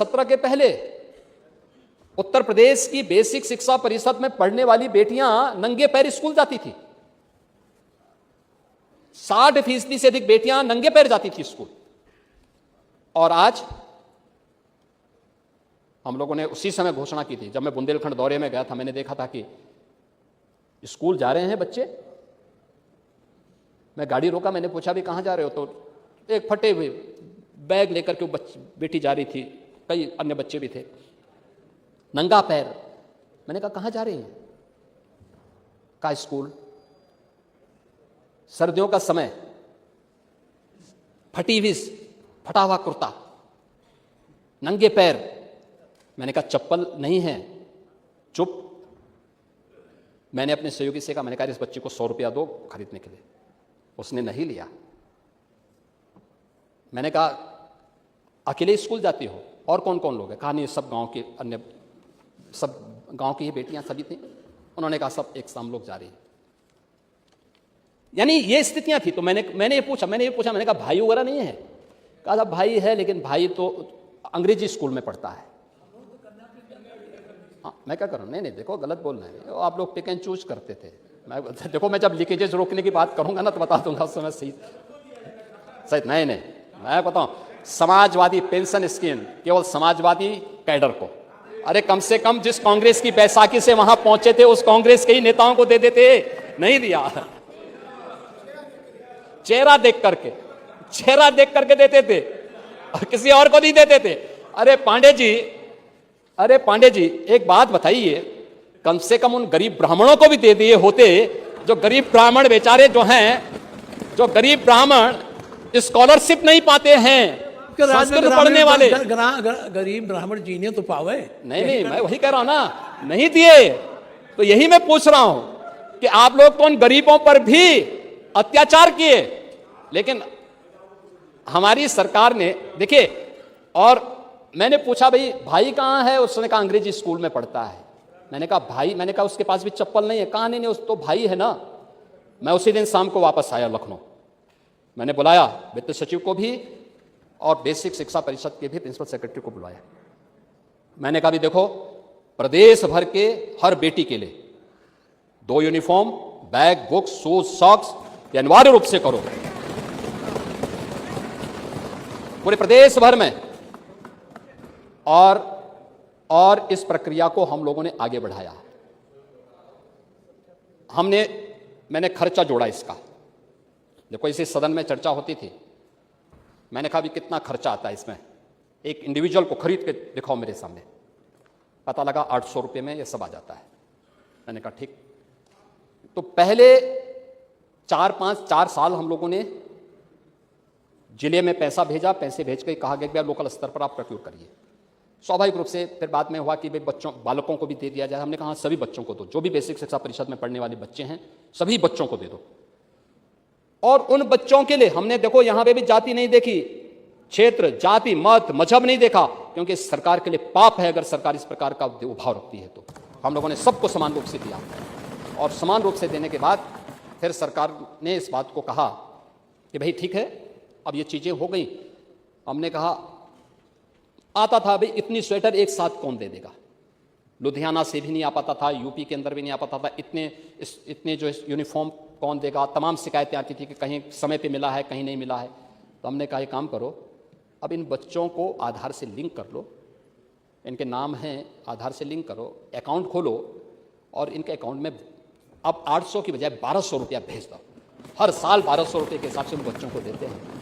2017 के पहले उत्तर प्रदेश की बेसिक शिक्षा परिषद में पढ़ने वाली बेटियां नंगे पैर स्कूल जाती थी। 60% से अधिक बेटियां नंगे पैर जाती थी स्कूल। और आज हम लोगों ने उसी समय घोषणा की थी, जब मैं बुंदेलखंड दौरे में गया था, मैंने देखा था कि स्कूल जा रहे हैं बच्चे। मैं गाड़ी रोका, मैंने पूछा भी कहां जा रहे हो, तो एक फटे हुए बैग लेकर के बेटी जा रही थी, कई अन्य बच्चे भी थे, नंगा पैर। मैंने कहा कहां जा रही हैं? का स्कूल। सर्दियों का समय, फटा हुआ कुर्ता, नंगे पैर। मैंने कहा चप्पल नहीं है, चुप। मैंने अपने सहयोगी से कहा, मैंने कहा इस बच्चे को 100 रुपया दो खरीदने के लिए। उसने नहीं लिया। मैंने कहा अकेले स्कूल जाती हो, और कौन कौन लोग हैं? कहा नहीं, सब गांव के अन्य, सब गांव की ही बेटियां सभी थी। उन्होंने कहा सब एक साथ लोग जा रही हैं। यानी ये स्थितियां थी। तो मैंने ये पूछा, मैंने कहा भाई वगैरह नहीं है? कहा था भाई है, लेकिन भाई तो अंग्रेजी स्कूल में पढ़ता है। हाँ, मैं क्या करूं? नहीं, देखो गलत बोल रहे हैं आप लोग, पिक एंड चूज करते थे। मैं जब लीकेजेस रोकने की बात करूंगा ना तो बता दूंगा उस समय सही। नहीं, मैं बताऊं, समाजवादी पेंशन स्कीम केवल समाजवादी कैडर को। अरे कम से कम जिस कांग्रेस की बैसाखी से वहां पहुंचे थे उस कांग्रेस के ही नेताओं को दे देते, नहीं दिया। चेहरा देख करके देते थे, और किसी और को नहीं देते थे। अरे पांडे जी एक बात बताइए, कम से कम उन गरीब ब्राह्मणों को भी दे दिए होते, जो गरीब ब्राह्मण बेचारे जो हैं, जो गरीब ब्राह्मण स्कॉलरशिप नहीं पाते हैं, संस्कृत पढ़ने वाले गरीब ब्राह्मण जी ने तो पावे। नहीं, मैं वही कह रहा हूं ना, नहीं दिए। तो यही मैं पूछ रहा हूं कि आप लोग तो उन गरीबों पर भी अत्याचार किए, लेकिन हमारी सरकार ने, देखिए, और मैंने पूछा भाई कहां है? उसने कहा अंग्रेजी स्कूल में पढ़ता है। मैंने कहा उसके पास भी चप्पल नहीं है? कहा नहीं, उस तो भाई है ना। मैं उसी दिन शाम को वापस आया लखनऊ। मैंने बुलाया वित्त सचिव को भी और बेसिक शिक्षा परिषद के भी प्रिंसिपल सेक्रेटरी को बुलाया। मैंने कहा भी देखो, प्रदेश भर के हर बेटी के लिए 2 uniform, bag, books, shoes, socks ये अनिवार्य रूप से करो पूरे प्रदेश भर में। और इस प्रक्रिया को हम लोगों ने आगे बढ़ाया। मैंने खर्चा जोड़ा इसका। देखो, इसी सदन में चर्चा होती थी, मैंने कहा भी कितना खर्चा आता है इसमें, एक इंडिविजुअल को खरीद के दिखाओ मेरे सामने। पता लगा 800 रुपये में ये सब आ जाता है। मैंने कहा ठीक। तो पहले 4 साल हम लोगों ने जिले में पैसा भेजा, पैसे भेज के कहा गया लोकल स्तर पर आप प्रक्योर करिए। स्वाभाविक रूप से फिर बाद में हुआ कि बालकों को भी दे दिया जाए। हमने कहा सभी बच्चों को दो, जो भी बेसिक शिक्षा परिषद में पढ़ने वाले बच्चे हैं सभी बच्चों को दे दो। और उन बच्चों के लिए हमने, देखो यहां पे भी जाति नहीं देखी, क्षेत्र, जाति, मत, मजहब नहीं देखा, क्योंकि सरकार के लिए पाप है अगर सरकार इस प्रकार का उभाव रखती है। तो हम लोगों ने सबको समान रूप से दिया, और समान रूप से देने के बाद फिर सरकार ने इस बात को कहा कि भाई ठीक है, अब ये चीजें हो गई। हमने कहा आता था भाई इतनी स्वेटर एक साथ कौन दे देगा? लुधियाना से भी नहीं आ पाता था, यूपी के अंदर भी नहीं आ पाता था। इतने जो यूनिफॉर्म कौन देगा? तमाम शिकायतें आती थी कि कहीं समय पे मिला है, कहीं नहीं मिला है। तो हमने कहा एक काम करो, अब इन बच्चों को आधार से लिंक कर लो, इनके नाम हैं, आधार से लिंक करो, अकाउंट खोलो, और इनके अकाउंट में अब 800 की बजाय 1200 रुपया भेज दो। हर साल 1200 रुपये के हिसाब से उन बच्चों को देते हैं।